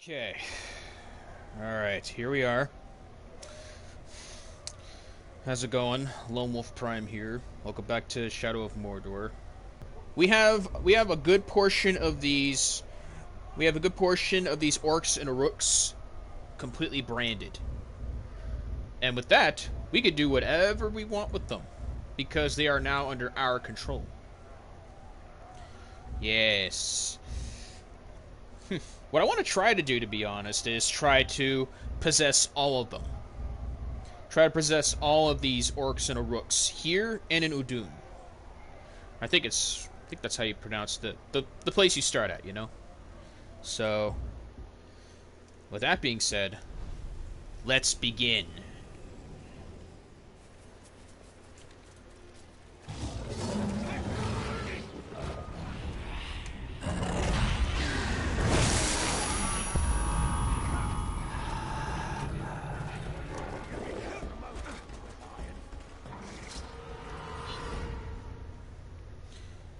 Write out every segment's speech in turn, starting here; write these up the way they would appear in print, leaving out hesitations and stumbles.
Okay. Alright, here we are. How's it going? Lone Wolf Prime here. Welcome back to Shadow of Mordor. We have a good portion of these orcs and rooks completely branded. And with that, we could do whatever we want with them. Because they are now under our control. Yes. What I want to try to do, to be honest, is try to possess all of them. Try to possess all of these orcs and rooks here and in Mt.Doom. I think that's how you pronounce the place you start at, you know? So, with that being said, let's begin.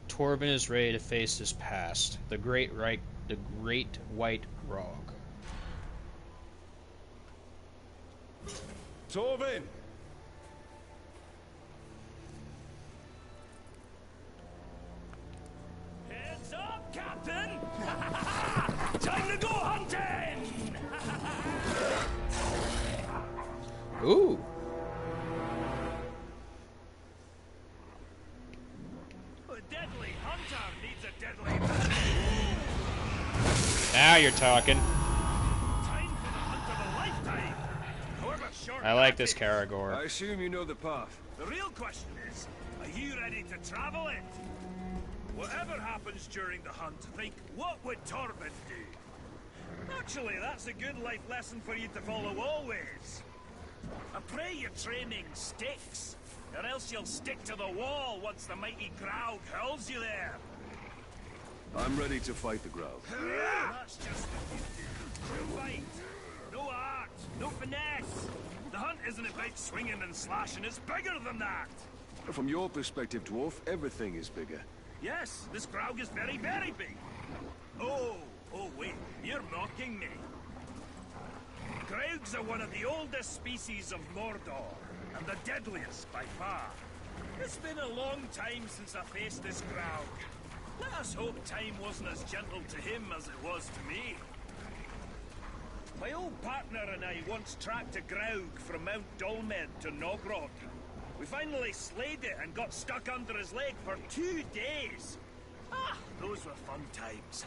Torben is ready to face his past. The Great White Grog. Torben! Heads up, Captain! Time to go hunting! Ooh. A deadly hunter needs a deadly man. Now you're talking. Time for the hunt of a lifetime. However short I like that this is. Karagor. I assume you know the path. The real question is, are you ready to travel it? Whatever happens during the hunt, think, what would Torben do? Actually, that's a good life lesson for you to follow always. I pray your training sticks, or else you'll stick to the wall once the mighty Graug hurls you there. I'm ready to fight the Graug. That's just what you do. No fight, no art, no finesse. The hunt isn't about swinging and slashing, it's bigger than that. From your perspective, Dwarf, everything is bigger. Yes, this Graug is very, very big. Oh wait, you're mocking me. Graugs are one of the oldest species of Mordor, and the deadliest by far. It's been a long time since I faced this Graug. Let us hope time wasn't as gentle to him as it was to me. My old partner and I once tracked a Graug from Mt.Doom to Nogrod. We finally slayed it and got stuck under his leg for 2 days. Ah, those were fun times.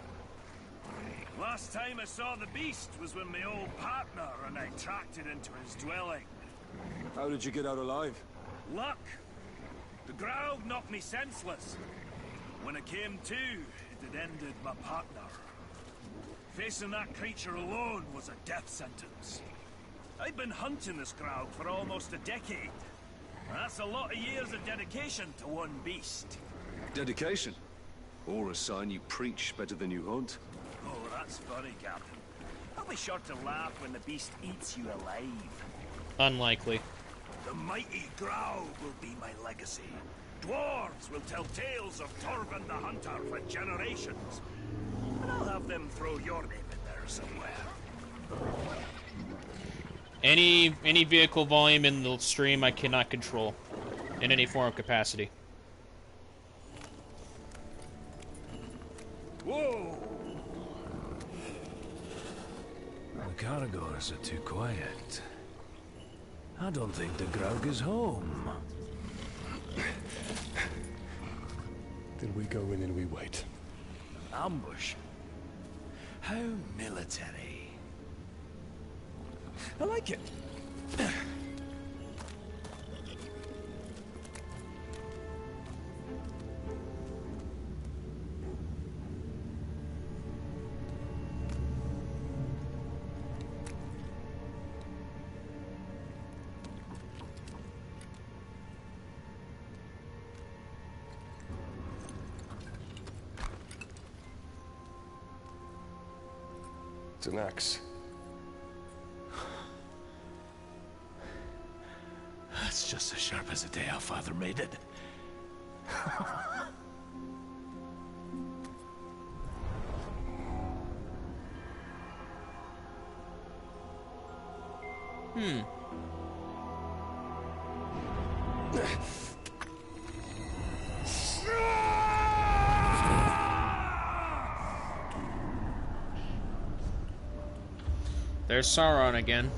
Last time I saw the beast was when my old partner and I tracked it into his dwelling. How did you get out alive? Luck. The Graug knocked me senseless. When I came to, it had ended my partner. Facing that creature alone was a death sentence. I've been hunting this Graug for almost a decade. That's a lot of years of dedication to one beast. Dedication? Or a sign you preach better than you hunt? Oh, that's funny, Captain. I'll be sure to laugh when the beast eats you alive. Unlikely. The mighty Graug will be my legacy. Dwarves will tell tales of Torben the Hunter for generations. And I'll have them throw your name in there somewhere. Any vehicle volume in the stream I cannot control in any form of capacity. Whoa! The Caragors are too quiet. I don't think the Graug is home. Then we go in and we wait. Ambush? How military. I like it. It's an axe. That's just as sharp as the day our father made it. There's Sauron again.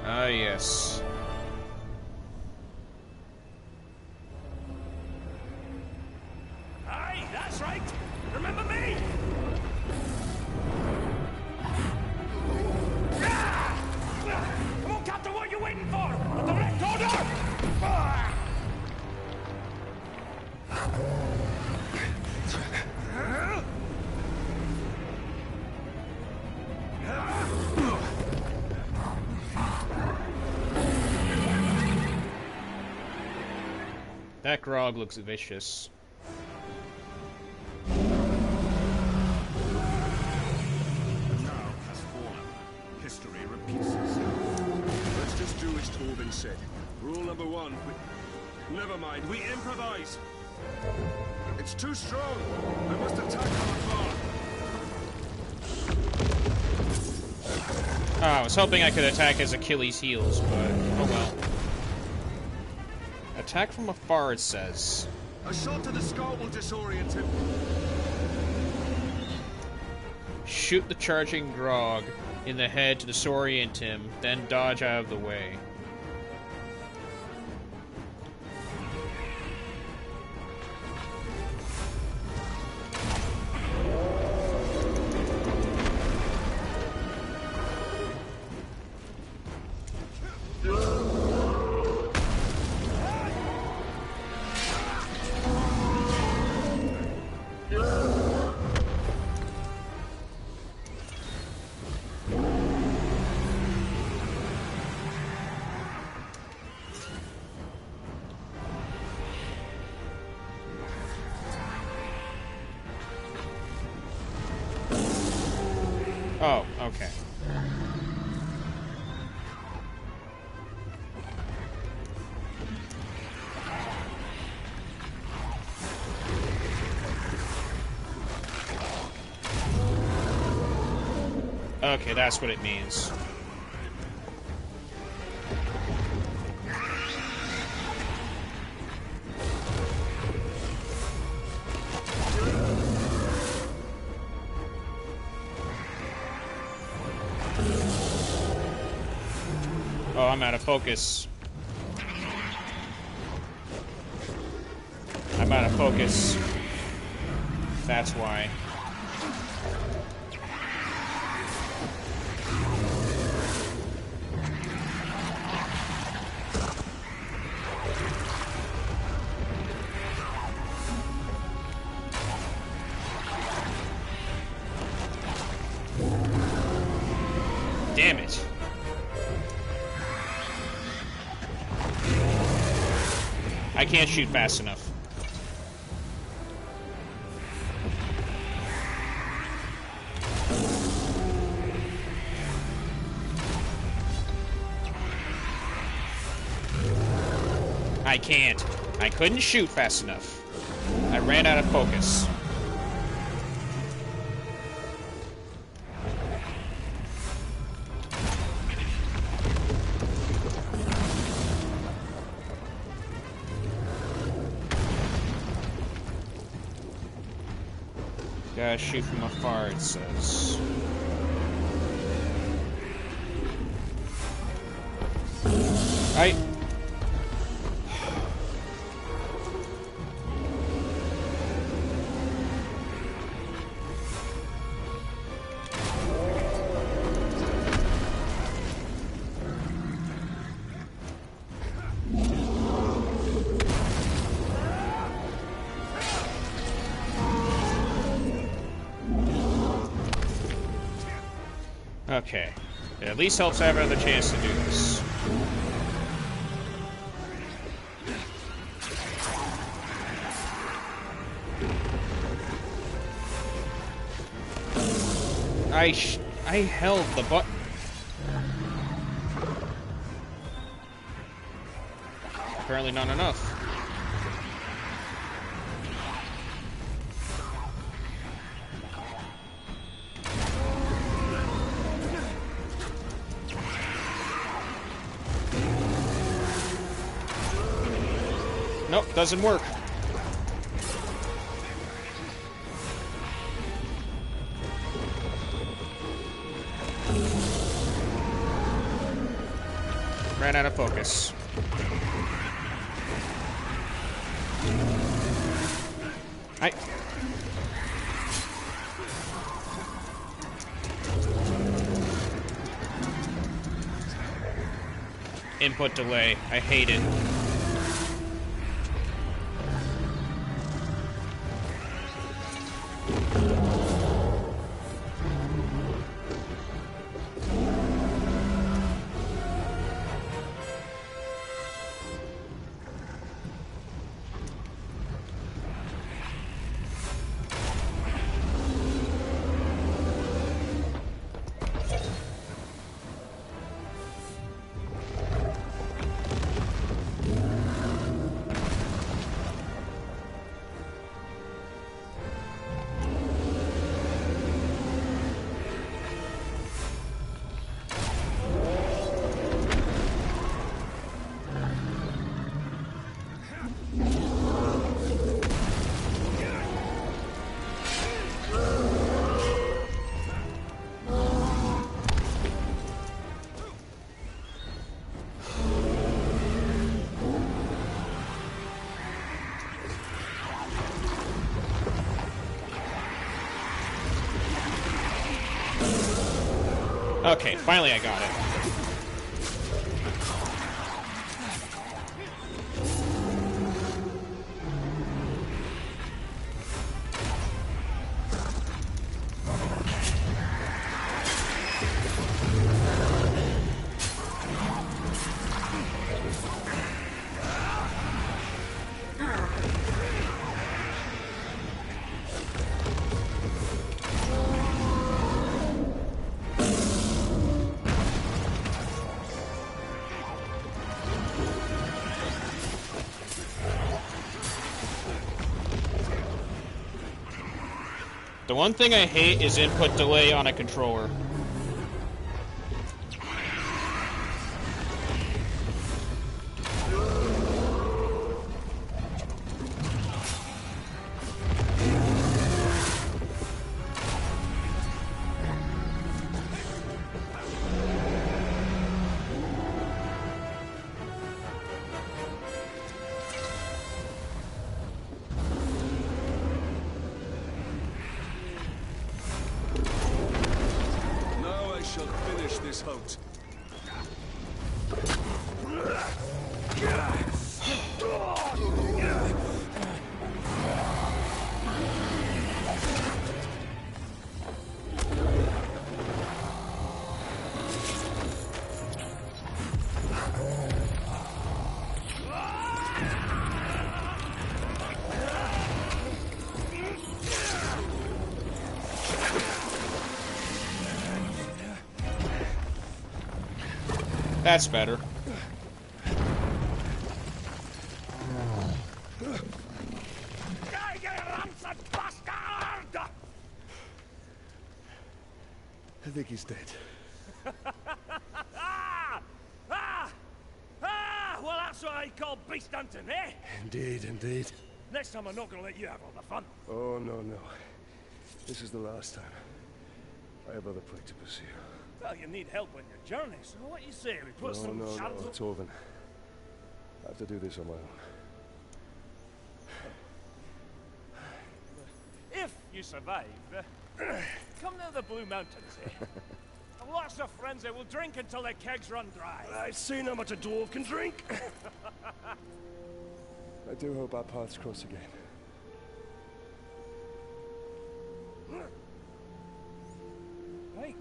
Ah, yes. Aye, that's right. Remember me? Come on, Captain, what are you waiting for? A direct order! That grog looks vicious. Now has fallen. History repeats itself. Let's just do as Torben said. Rule number one, never mind, we improvise. It's too strong. I must attack from afar. Ah, I was hoping I could attack his Achilles' heels, but oh well. Attack from afar, it says. A shot to the skull will disorient him. Shoot the charging grog in the head to disorient him, then dodge out of the way. Oh, okay. Okay, that's what it means. Oh, I'm out of focus. I'm out of focus. That's why. Damn it. I can't shoot fast enough. I can't. I couldn't shoot fast enough. I ran out of focus. Gotta shoot from afar, it says. Right. Okay. It at least helps have another chance to do this. I held the button. Apparently not enough. Nope, doesn't work. Ran out of focus. Input delay. I hate it. Okay, finally I got it. The one thing I hate is input delay on a controller. This hunt. That's better. I think he's dead. Well, that's what I call beast hunting, eh? Indeed, indeed. Next time I'm not gonna let you have all the fun. Oh, no, no. This is the last time. I have other prey to pursue. Well, you need help on your journey, so what you say? We put some No, shadows... Torvin. I have to do this on my own. If you survive, come to the Blue Mountains, eh? I've lots of friends that will drink until their kegs run dry. I've seen how much a dwarf can drink. I do hope our paths cross again. Right.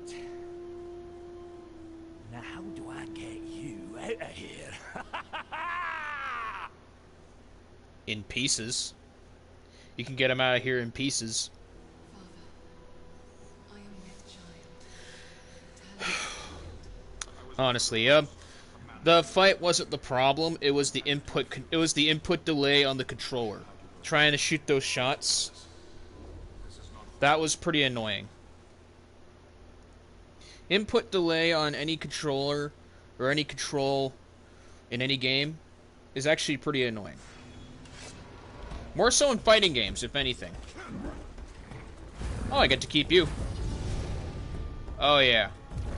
out of here. In pieces. You can get him out of here in pieces. Father, I am with child. Honestly, the fight wasn't the problem. It was the input. It was the input delay on the controller, trying to shoot those shots. That was pretty annoying. Input delay on any controller or any control in any game is actually pretty annoying. More so in fighting games, if anything. Oh, I get to keep you. Oh, yeah.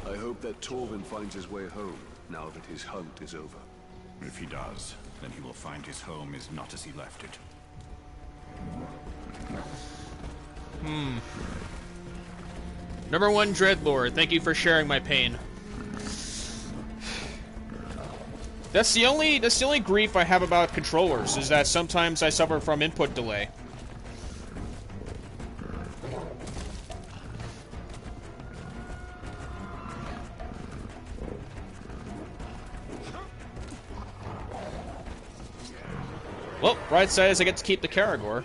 I hope that Torvin finds his way home, now that his hunt is over. If he does, then he will find his home is not as he left it. Number 1 Dreadlord, thank you for sharing my pain. That's the only grief I have about controllers, is that sometimes I suffer from input delay. Well, bright side is I get to keep the Karagor.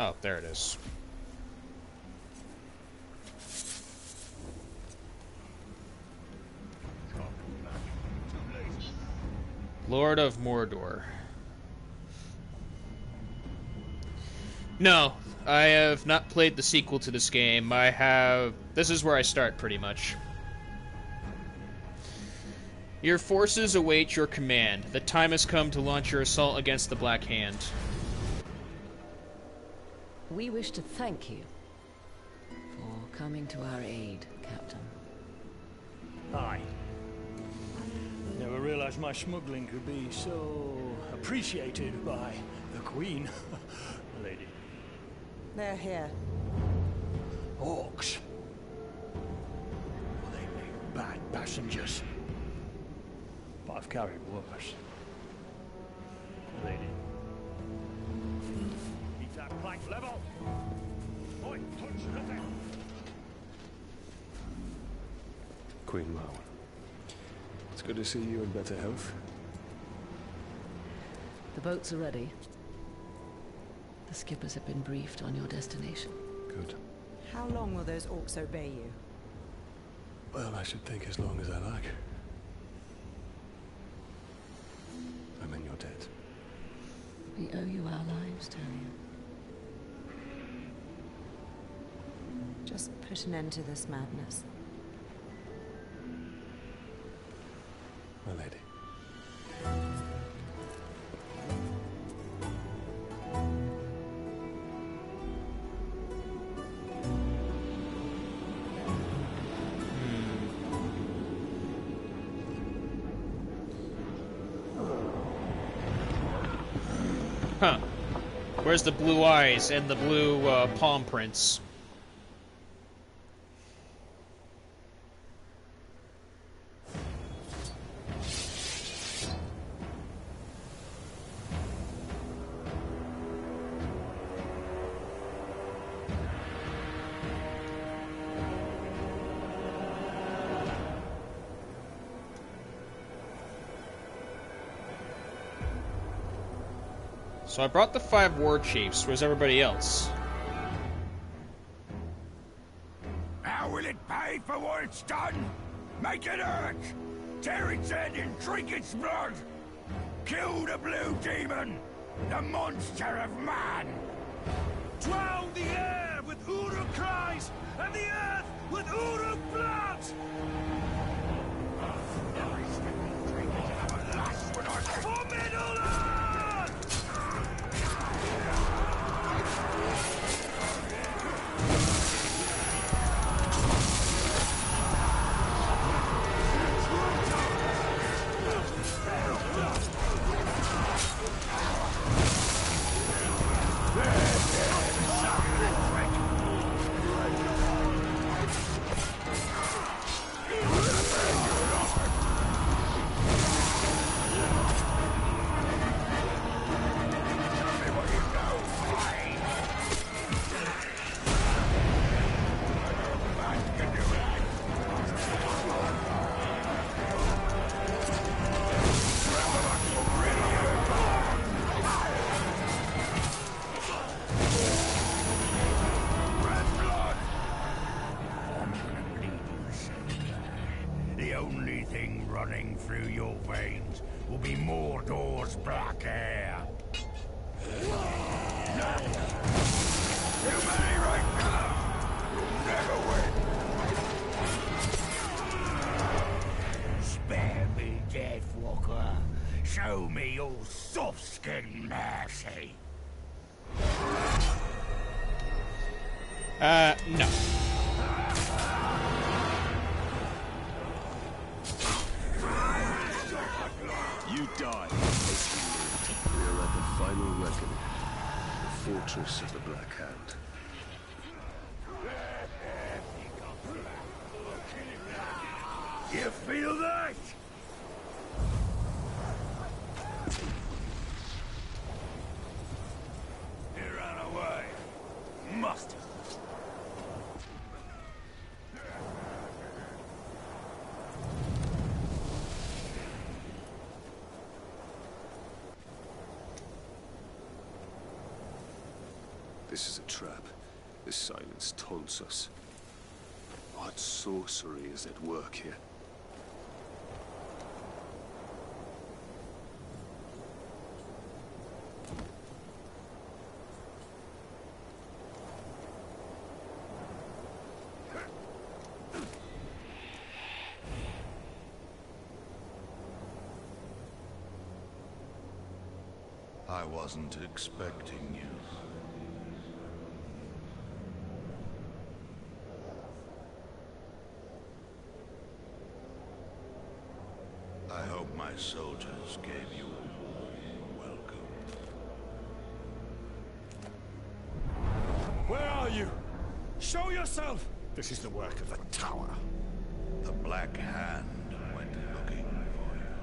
Oh, there it is. Lord of Mordor. No, I have not played the sequel to this game. This is where I start, pretty much. Your forces await your command. The time has come to launch your assault against the Black Hand. We wish to thank you for coming to our aid, Captain. Aye. Never realized my smuggling could be so appreciated by the Queen. Lady. They're here. Orcs. Well, they make bad passengers. But I've carried worse. Lady. Keep that plank level. Oi, touch nothing. Queen Marwen. It's good to see you in better health. The boats are ready. The skippers have been briefed on your destination. Good. How long will those orcs obey you? Well, I should think as long as I like. I'm in your debt. We owe you our lives, Talion. Just put an end to this madness. My lady. Huh. Where's the blue eyes and the blue palm prints? So I brought the 5 war chiefs. Where's everybody else? How will it pay for what it's done? Make it hurt! Tear its head and drink its blood! Kill the blue demon! The monster of man! Drown the air with Uruk cries and the earth with Uruk blood! For Middle-earth! your veins will be Mordor's black hair. Too many right now. You'll never win. Spare me, Deathwalker. Show me your soft-skin mercy. No. You die. We are at the final reckoning. The fortress of the Black Hand. You feel that? He ran away. Must have. This is a trap. This silence taunts us. What sorcery is at work here? I wasn't expecting you. I hope my soldiers gave you a warm welcome. Where are you? Show yourself! This is the work of the Tower. The Black Hand went looking for you.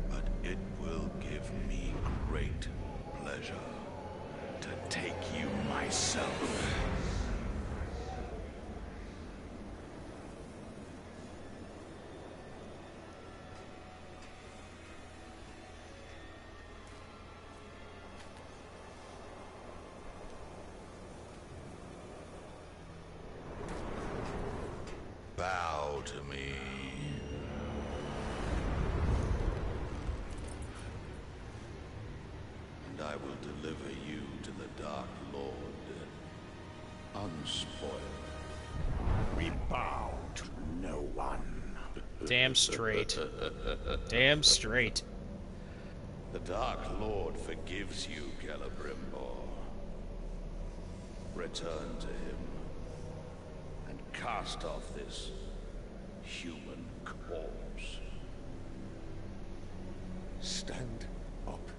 But it will give me great pleasure to take you myself. Bow to me. And I will deliver you to the Dark Lord, unspoiled. We bow to no one. Damn straight. Damn straight. The Dark Lord forgives you, Celebrimbor. Return to him and cast off this human corpse. Stand up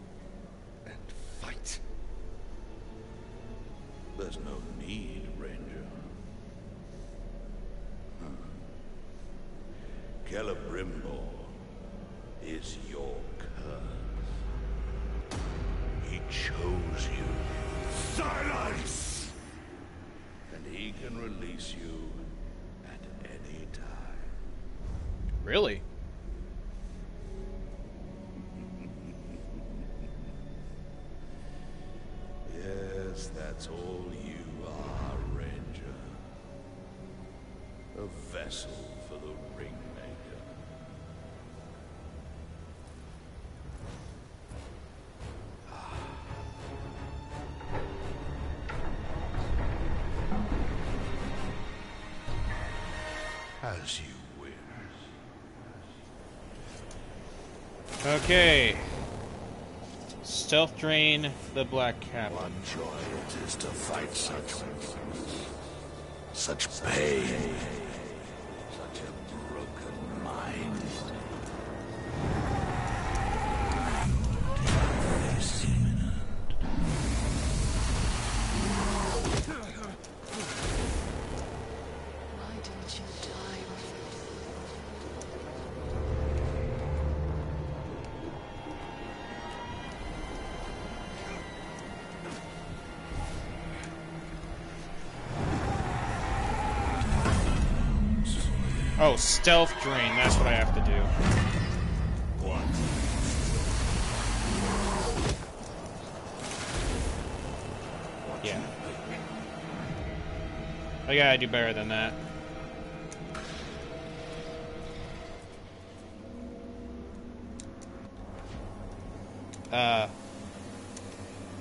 and fight. There's no need, Ranger. Celebrimbor is your curse. He chose you. Silence! And he can release you at any time. Really? Yes, that's all you are, Ranger. A vessel for the Ringmaker. As you wish. Okay. Stealth drain the Black Cap. What joy it is to fight such pain, such a broken mind. Is imminent. Why didn't you die with it? Oh, stealth drain. That's what I have to do. Yeah. I gotta do better than that.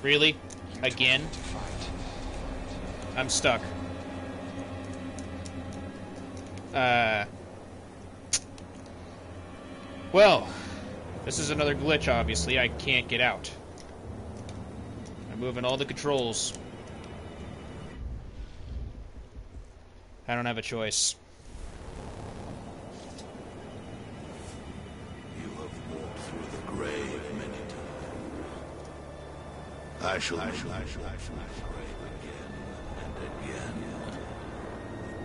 Really? Again? I'm stuck. Well, this is another glitch, obviously. I can't get out. I'm moving all the controls. I don't have a choice. You have walked through the grave many times. I shall move through the grave again and again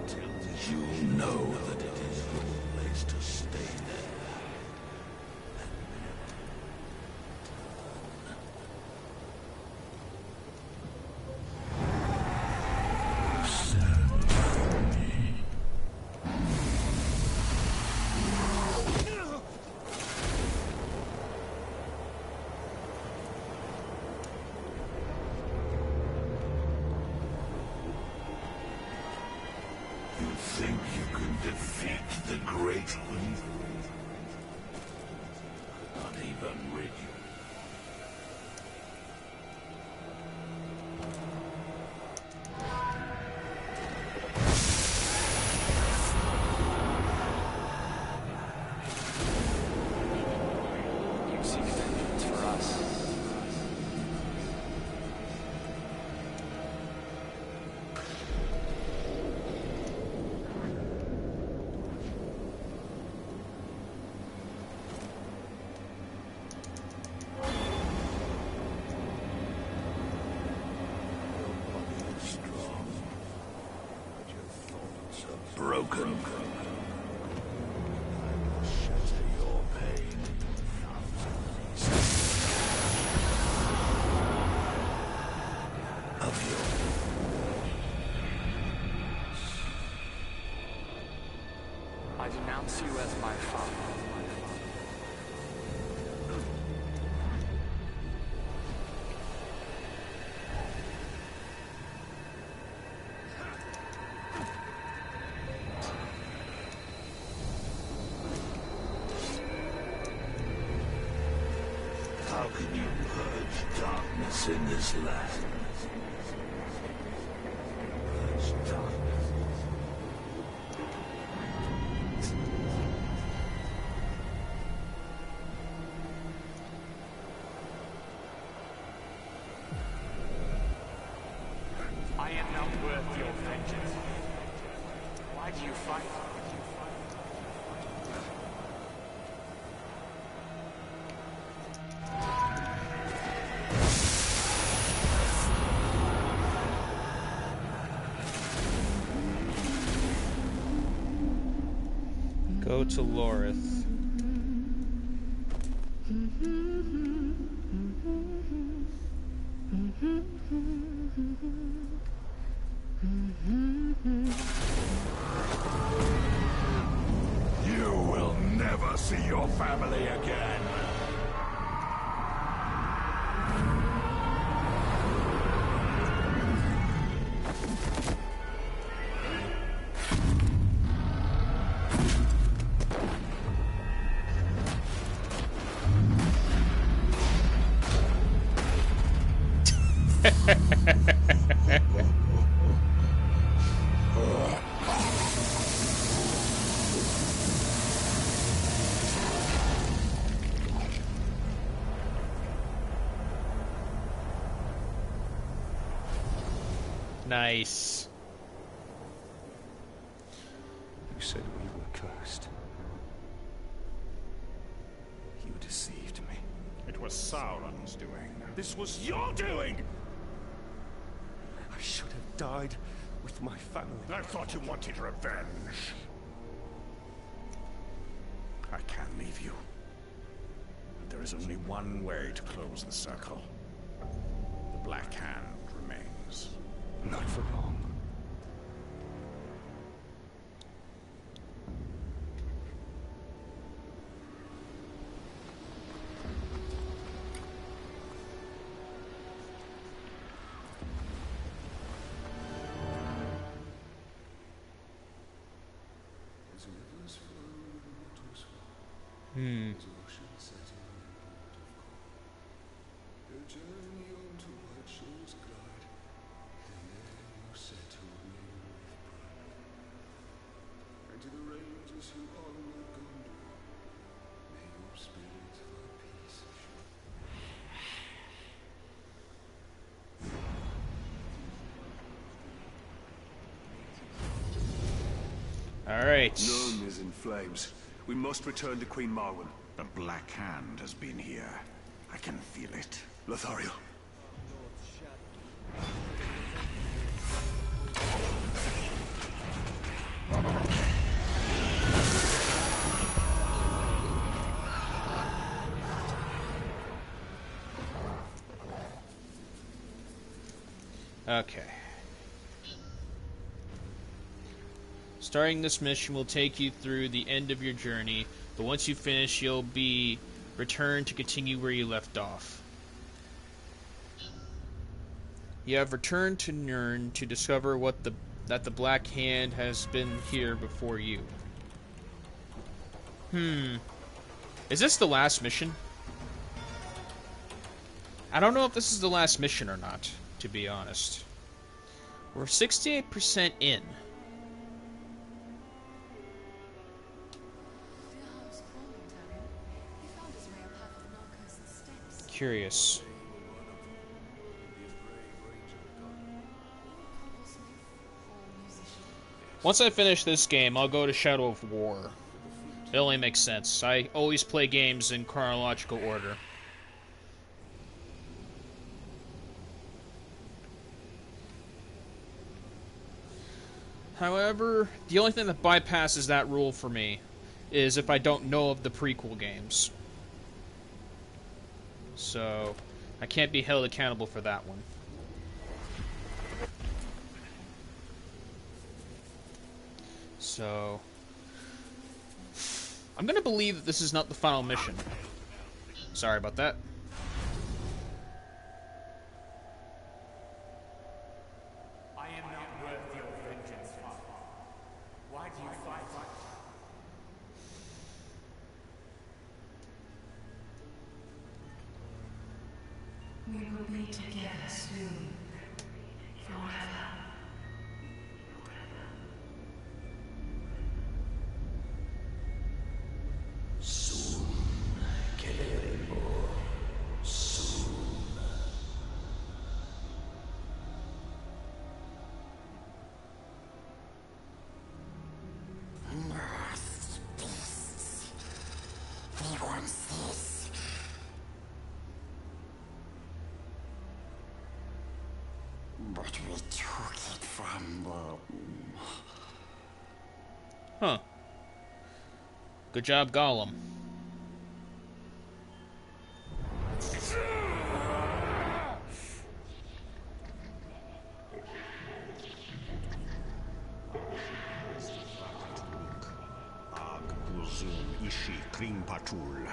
until you know that it is your place to stay there. Think you can defeat the Great Evil? Not even rid you. You seek vengeance for us. Broken. Shatter your pain. Of your... I denounce you as my father. How can you purge darkness in this land? Purge darkness. I am not worth your vengeance. Why do you fight? Go to Lorith. You will never see your family again. Nice. You said we were cursed. You deceived me. It was Sauron's doing. This was your doing! I should have died with my family. I thought you wanted revenge. I can't leave you. But there is only one way to close the circle. The Black Hand remains. Not for long. those who honor Gondor, may your spirits find peace. All right. None is in flames. We must return to Queen Marwen. The Black Hand has been here. I can feel it. Lothario. Okay. Starting this mission will take you through the end of your journey, but once you finish, you'll be returned to continue where you left off. You have returned to Nirn to discover that the Black Hand has been here before you. Is this the last mission? I don't know if this is the last mission or not, to be honest. We're 68% in. Curious. Once I finish this game, I'll go to Shadow of War. It only makes sense. I always play games in chronological order. However, the only thing that bypasses that rule for me is if I don't know of the prequel games. So, I can't be held accountable for that one. So, I'm gonna believe that this is not the final mission. Sorry about that. I am not worth your vengeance, Father. Why do you fight? We will be together soon. Forever. Soon, Celebrimbor. Soon. Lost beasts. They want this. But we took it from them. Huh. Good job, Gollum. Ag Buzum Ishi Kring Patul.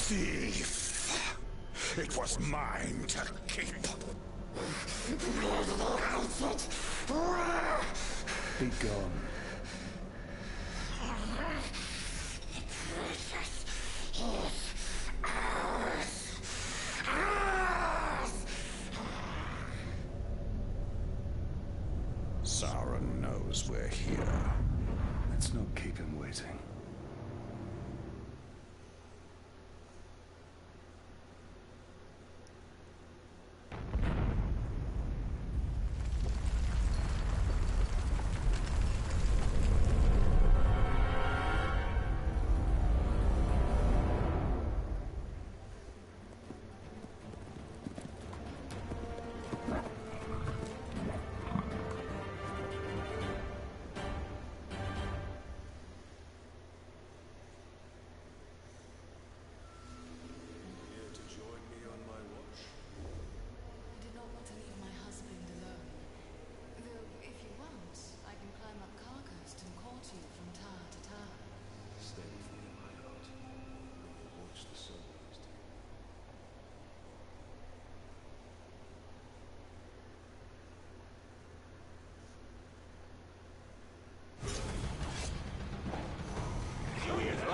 Thief! It was mine to keep. Be gone. Sauron knows we're here. Let's not keep him waiting.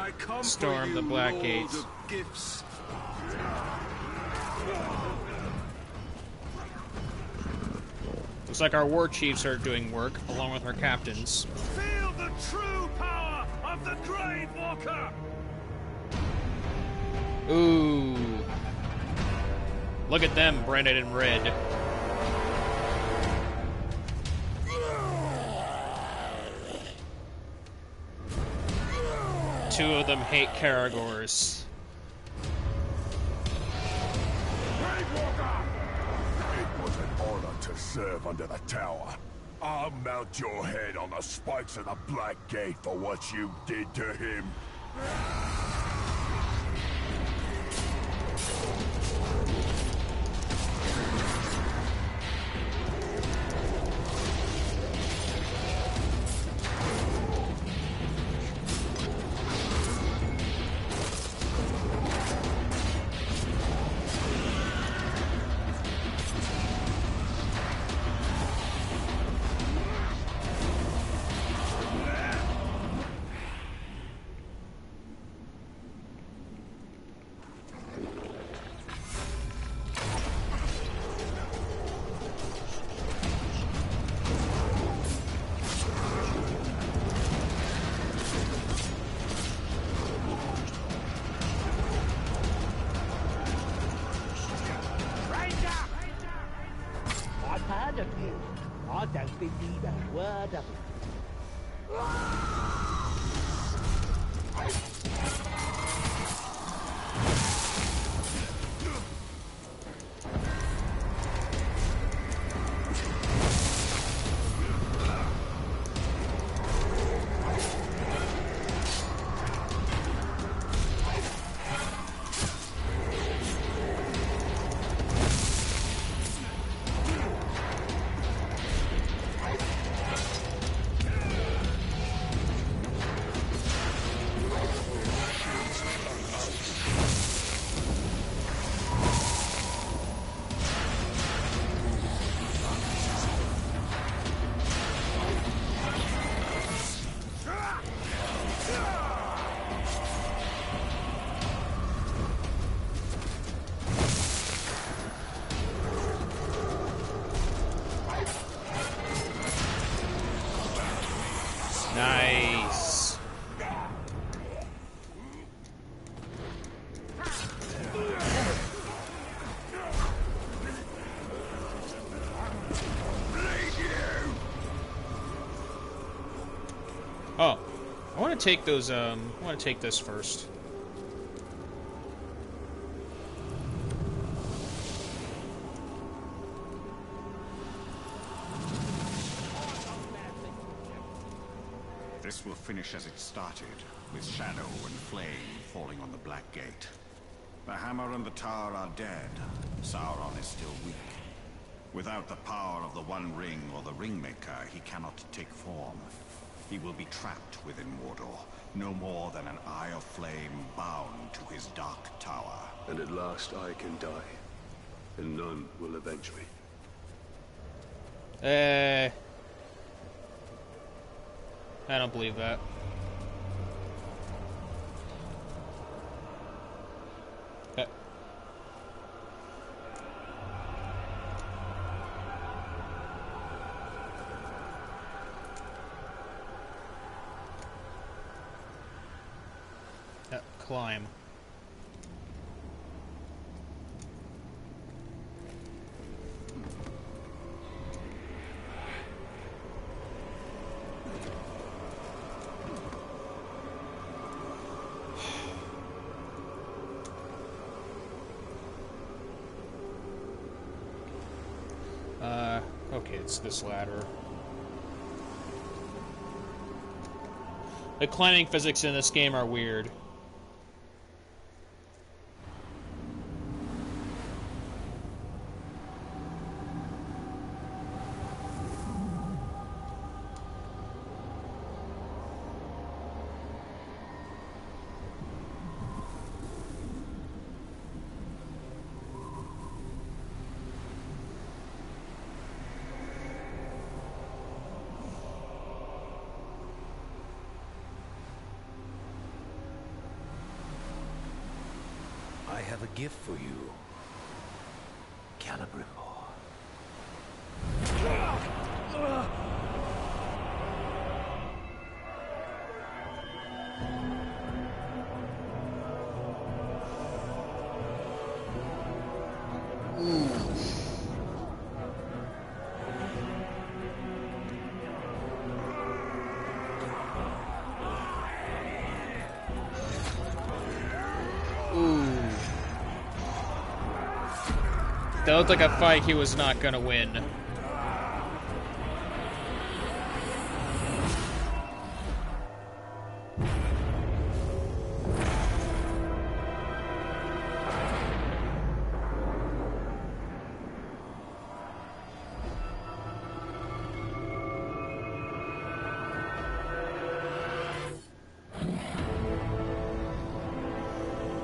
I come storm for you, the Black Lord Gates. of gifts. Looks like our war chiefs are doing work, along with our captains. Feel the true power of the Grave Walker! Ooh. Look at them, branded in red. Two of them hate Caragors. It was an honor to serve under the tower. I'll mount your head on the spikes of the Black Gate for what you did to him. I've heard of you. I don't believe a word of it. Nice. Oh, I want to take those. I want to take this first. This will finish as it started, with shadow and flame falling on the Black Gate. The hammer and the tower are dead. Sauron is still weak. Without the power of the One Ring or the Ringmaker, he cannot take form. He will be trapped within Mordor, no more than an eye of flame bound to his dark tower. And at last I can die, and none will avenge me. I don't believe that. Climb. Okay, it's this ladder. The climbing physics in this game are weird. have a gift for you. Celebrimbor. That looked like a fight he was not gonna win.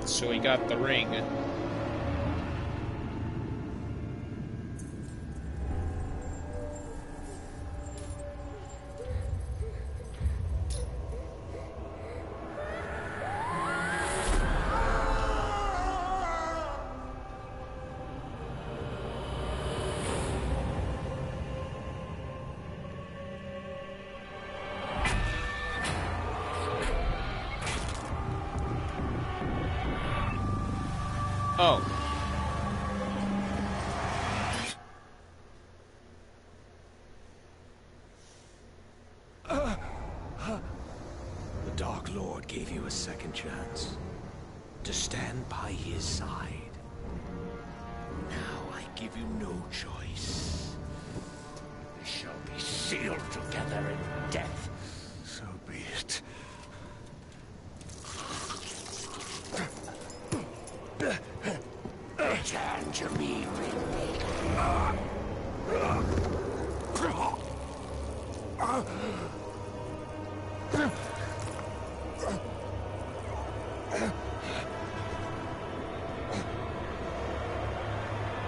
So he got the ring. Oh. The Dark Lord gave you a second chance to stand by his side. Now I give you no choice. We shall be sealed together in death. So be it. Return to me,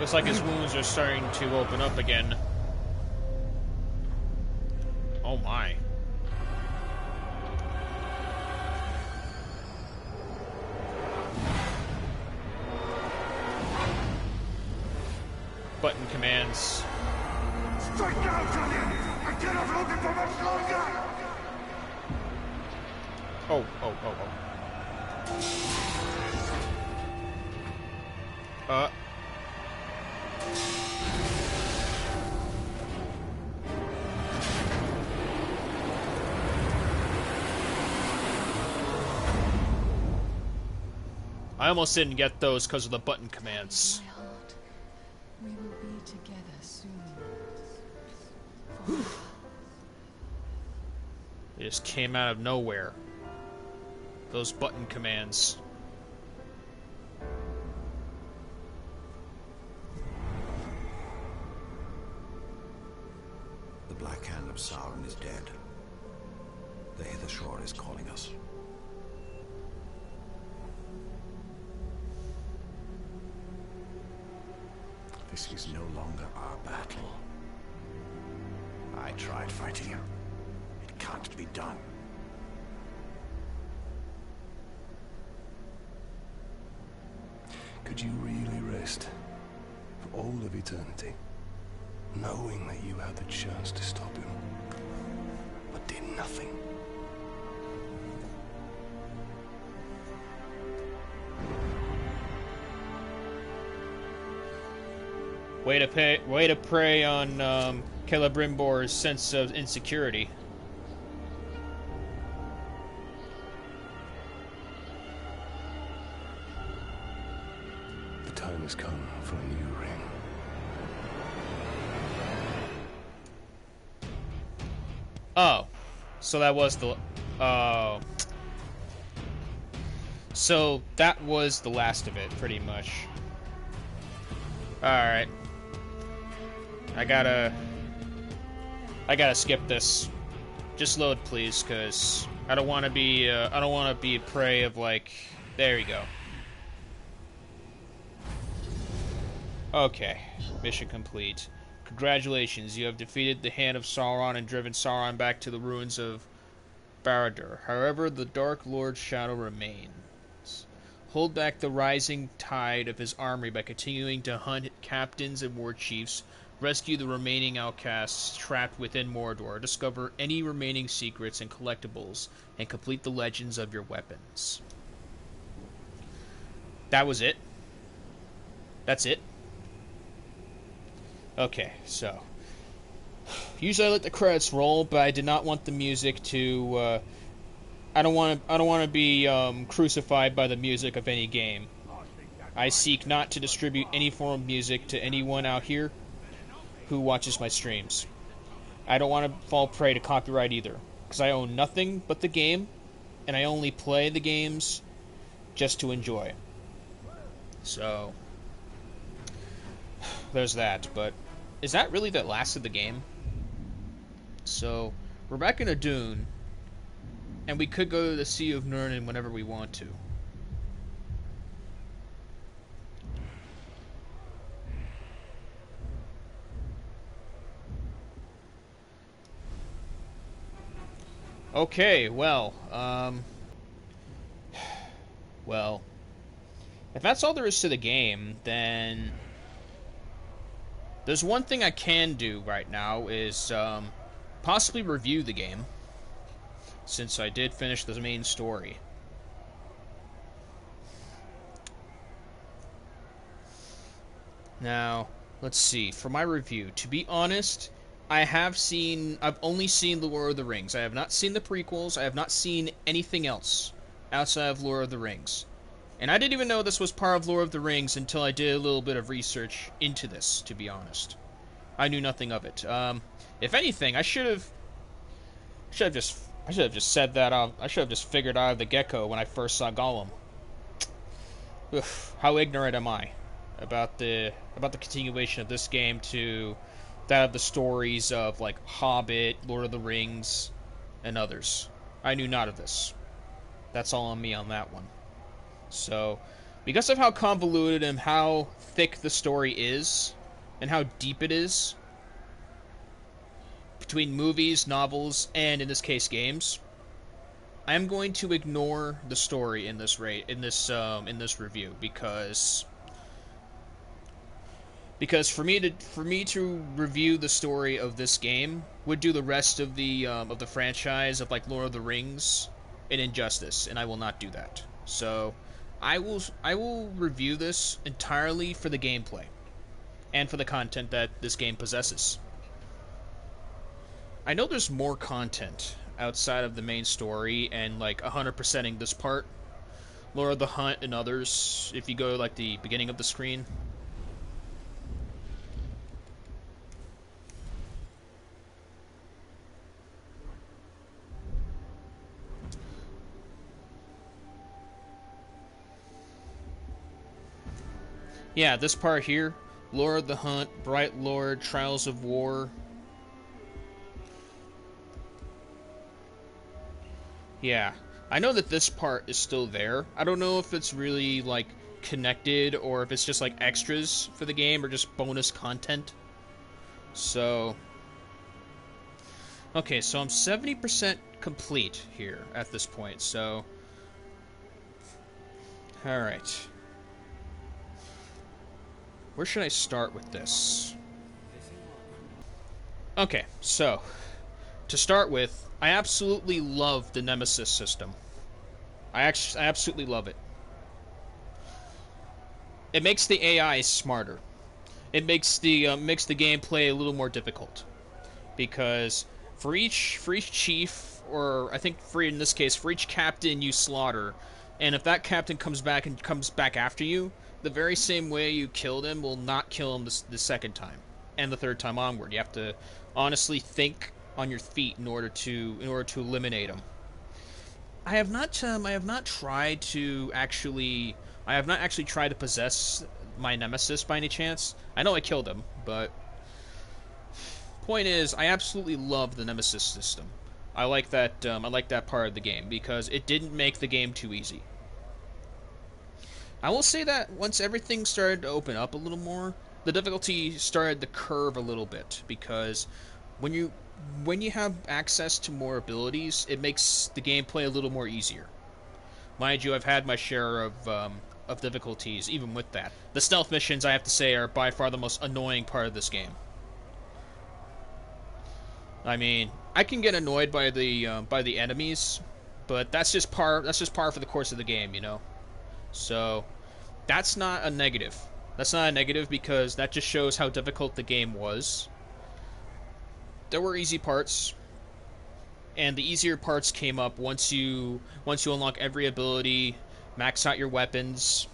Looks like his wounds are starting to open up again. Oh my. Button commands. Strike out on him! I cannot hold it for much longer! Oh. I almost didn't get those because of the button commands. My heart, we will be together soon. They just came out of nowhere. Those button commands. The Black Hand of Sauron is dead. The Hither Shore is calling us. This is no longer our battle. I tried fighting him. It can't be done. Could you really rest for all of eternity, knowing that you had the chance to stop him, but did nothing? Way to prey on Celebrimbor's sense of insecurity. The time has come for a new ring. Oh, so that was the. Oh. So that was the last of it, pretty much. Alright. I gotta skip this. Just load, please, cause I don't want to be a prey of like. There you go. Okay, mission complete. Congratulations, you have defeated the Hand of Sauron and driven Sauron back to the ruins of Barad-dûr. However, the Dark Lord's shadow remains, hold back the rising tide of his army by continuing to hunt captains and war chiefs, rescue the remaining outcasts trapped within Mordor, discover any remaining secrets and collectibles, and complete the legends of your weapons. That was it. That's it. Okay, so usually I let the credits roll, but I did not want the music to. I don't want to be crucified by the music of any game. I seek not to distribute any form of music to anyone out here who watches my streams. I don't want to fall prey to copyright either, because I own nothing but the game, and I only play the games just to enjoy. So there's that. But is that really the last of the game? So we're back in a dune. And we could go to the Sea of Nurnen whenever we want to. Okay, well, well, if that's all there is to the game, then there's one thing I can do right now is possibly review the game, since I did finish the main story. Now, let's see. For my review, to be honest, I've only seen The Lord of the Rings. I have not seen the prequels. I have not seen anything else outside of Lord of the Rings. And I didn't even know this was part of Lord of the Rings until I did a little bit of research into this, to be honest. I knew nothing of it. If anything, I should have just said that. I should have just figured out the get-go when I first saw Gollum. Ugh, how ignorant am I about the continuation of this game to that of the stories of like Hobbit, Lord of the Rings, and others. I knew not of this. That's all on me on that one. So, because of how convoluted and how thick the story is, and how deep it is, between movies, novels, and in this case games, I am going to ignore the story in this review because for me to review the story of this game would do the rest of the franchise of like Lord of the Rings an injustice, and I will not do that. So I will review this entirely for the gameplay and for the content that this game possesses. I know there's more content outside of the main story and like 100%ing this part, Lord of the Hunt and others, if you go to like the beginning of the screen. Yeah, this part here, Lord of the Hunt, Bright Lord, Trials of War. Yeah, I know that this part is still there. I don't know if it's really, like, connected or if it's just, like, extras for the game or just bonus content. So, okay, so I'm 70% complete here at this point, so, alright. Where should I start with this? Okay, so, to start with, I absolutely love the Nemesis system. I absolutely love it. It makes the AI smarter. It makes the gameplay a little more difficult, because for each chief, or I think in this case for each captain you slaughter, and if that captain comes back after you, the very same way you killed him will not kill him the second time and the third time onward. You have to honestly think on your feet in order to eliminate him. I have not actually tried to possess my nemesis by any chance. I know I killed him, but point is, I absolutely love the nemesis system. I like that part of the game because it didn't make the game too easy. I will say that once everything started to open up a little more, the difficulty started to curve a little bit, because when you have access to more abilities, it makes the gameplay a little more easier. Mind you, I've had my share of difficulties, even with that. The stealth missions, I have to say, are by far the most annoying part of this game. I mean, I can get annoyed by the enemies, but that's just par for the course of the game, you know. So that's not a negative. That's not a negative because that just shows how difficult the game was. There were easy parts, and the easier parts came up once you unlock every ability, max out your weapons.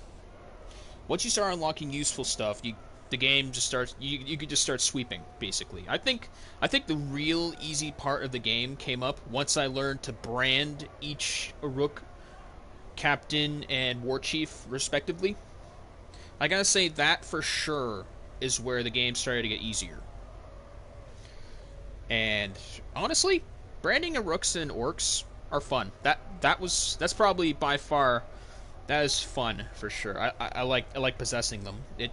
Once you start unlocking useful stuff, the game just starts. You could just start sweeping, basically. I think the real easy part of the game came up once I learned to brand each Rook, Captain, and War Chief respectively. I gotta say that for sure is where the game started to get easier. And honestly, branding of Rooks and Orcs are fun. That's probably by far, that is fun for sure. I like possessing them. It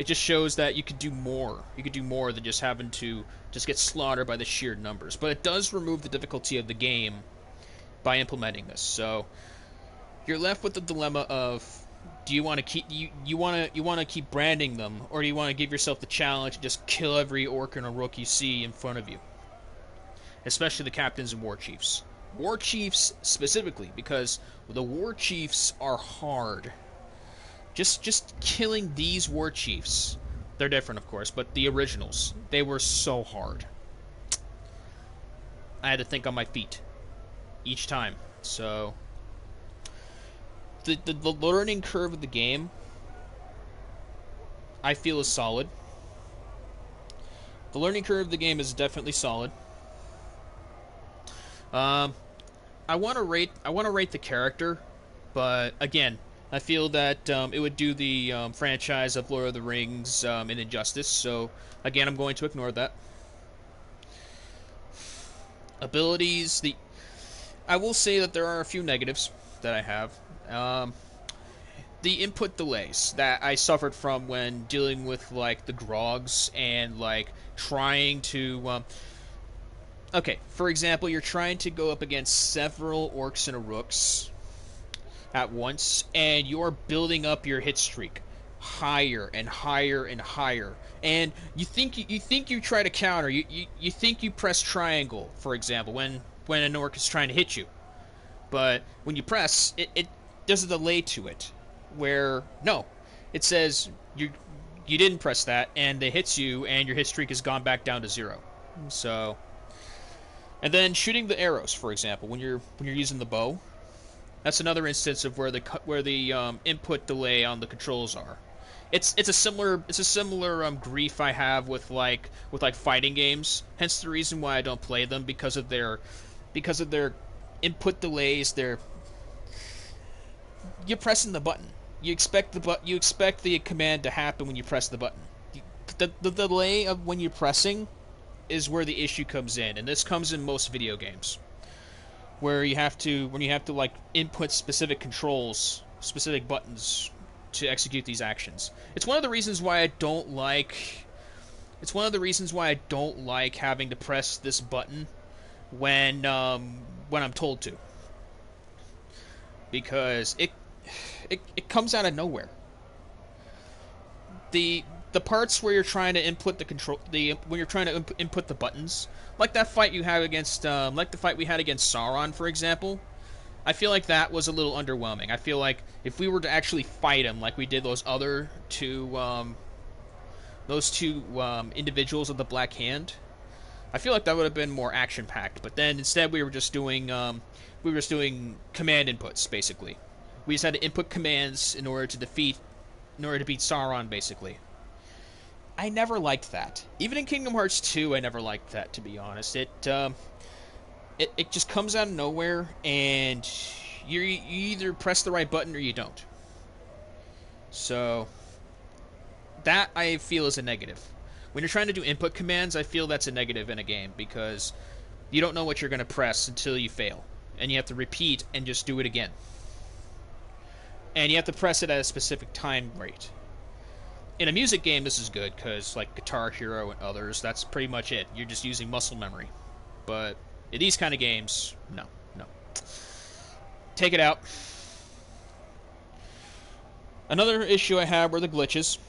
just shows that you could do more. You could do more than just having to just get slaughtered by the sheer numbers. But it does remove the difficulty of the game by implementing this. So you're left with the dilemma of, do you want to keep you want to keep branding them, or do you want to give yourself the challenge to just kill every Orc and a Rook you see in front of you? Especially the captains and war chiefs. War chiefs specifically, because the war chiefs are hard. Just killing these war chiefs, they're different of course, but the originals, they were so hard. I had to think on my feet each time. So the learning curve of the game, I feel, is solid. The learning curve of the game is definitely solid. I want to rate the character, but again, I feel that it would do the franchise of Lord of the Rings an injustice. So again, I'm going to ignore that. Abilities, I will say that there are a few negatives that I have. The input delays that I suffered from when dealing with like the Grogs and like trying to okay, for example, you're trying to go up against several Orcs and Rooks at once, and you're building up your hit streak higher and higher and higher, and you think you try to counter, you think you press triangle, for example, when an Orc is trying to hit you, but when you press it there's a delay to it where no, it says you didn't press that, and it hits you, and your hit streak has gone back down to 0. So, and then shooting the arrows, for example, when you're using the bow, that's another instance of where the input delay on the controls are. It's a similar grief I have with like fighting games. Hence the reason why I don't play them, because of their input delays. You're pressing the button. You expect the command to happen when you press the button. The delay of when you're pressing is where the issue comes in, and this comes in most video games, where you have to like input specific controls, specific buttons to execute these actions. It's one of the reasons why I don't like having to press this button when I'm told to, because it comes out of nowhere. The parts where you're trying to input when you're trying to input the buttons, like that fight you have against, like the fight we had against Sauron, for example, I feel like that was a little underwhelming. I feel like if we were to actually fight him like we did those other two individuals of the Black Hand, I feel like that would have been more action packed. But then instead we were just doing command inputs, basically. We just had to input commands in order to beat Sauron, basically. I never liked that. Even in Kingdom Hearts 2, I never liked that, to be honest. It just comes out of nowhere, and you either press the right button or you don't. So that I feel is a negative. When you're trying to do input commands, I feel that's a negative in a game, because you don't know what you're going to press until you fail, and you have to repeat and just do it again. And you have to press it at a specific time rate. In a music game, this is good, because like Guitar Hero and others, that's pretty much it. You're just using muscle memory. But in these kind of games, no. Take it out. Another issue I had were the glitches.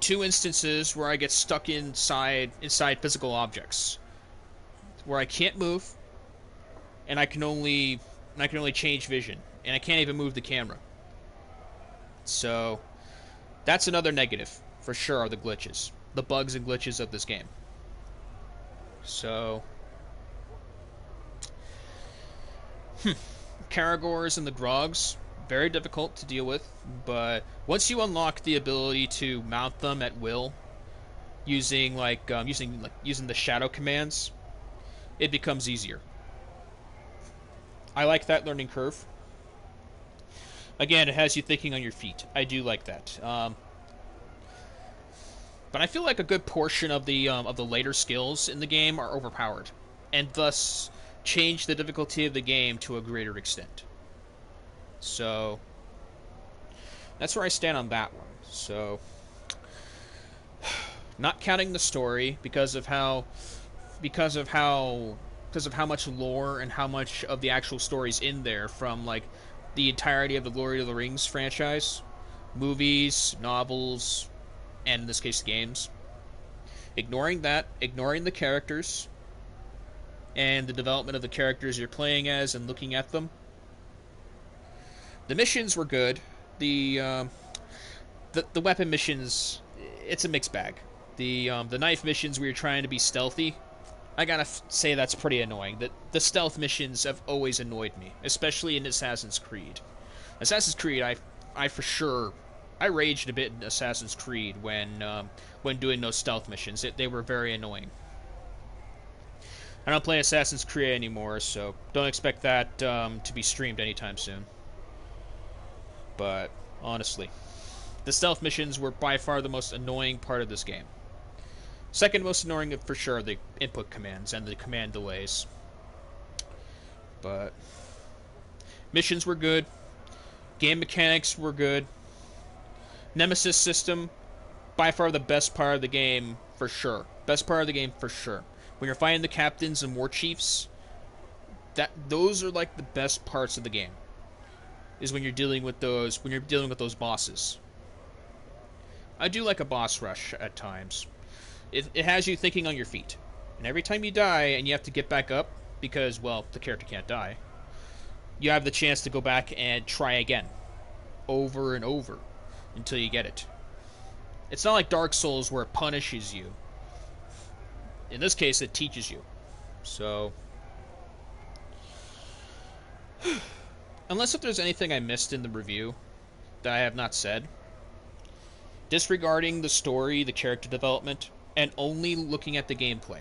2 instances where I get stuck inside physical objects, where I can't move, and I can only change vision, and I can't even move the camera. So that's another negative for sure, are the glitches, the bugs and glitches of this game. So Caragors and the Grogs, very difficult to deal with, but once you unlock the ability to mount them at will using using the shadow commands, it becomes easier. I like that learning curve. Again, it has you thinking on your feet. I do like that. But I feel like a good portion of the later skills in the game are overpowered, and thus change the difficulty of the game to a greater extent. So that's where I stand on that one. So, not counting the story because of how much lore and how much of the actual story's in there from like the entirety of the Lord of the Rings franchise, movies, novels, and in this case games. Ignoring that, ignoring the characters and the development of the characters you're playing as and looking at them. The missions were good. The weapon missions, it's a mixed bag. The knife missions where you're trying to be stealthy, I gotta say that's pretty annoying. The stealth missions have always annoyed me, especially in Assassin's Creed. Assassin's Creed, I for sure, I raged a bit in Assassin's Creed when doing those stealth missions. They were very annoying. I don't play Assassin's Creed anymore, so don't expect that to be streamed anytime soon. But honestly, the stealth missions were by far the most annoying part of this game. Second most annoying for sure are the input commands and the command delays. But missions were good. Game mechanics were good. Nemesis system, by far the best part of the game for sure. Best part of the game for sure. When you're fighting the captains and war chiefs, those are like the best parts of the game. Is when you're dealing with those bosses. I do like a boss rush at times. It has you thinking on your feet. And every time you die and you have to get back up, because, well, the character can't die, you have the chance to go back and try again. Over and over. Until you get it. It's not like Dark Souls where it punishes you. In this case, it teaches you. So, unless if there's anything I missed in the review that I have not said, disregarding the story, the character development, and only looking at the gameplay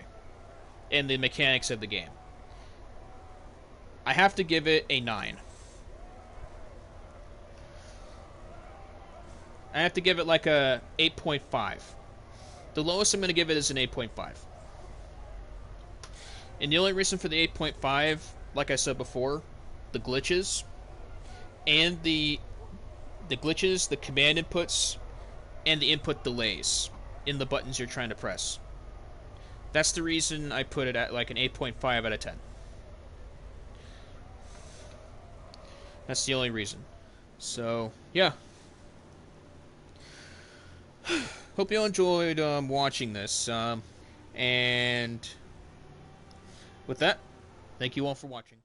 and the mechanics of the game, I have to give it a 9. I have to give it like a 8.5. The lowest I'm going to give it is an 8.5. And the only reason for the 8.5, like I said before, the glitches, and the glitches, the command inputs, and the input delays in the buttons you're trying to press. That's the reason I put it at like an 8.5 out of 10. That's the only reason. So, yeah. Hope you enjoyed watching this. And with that, thank you all for watching.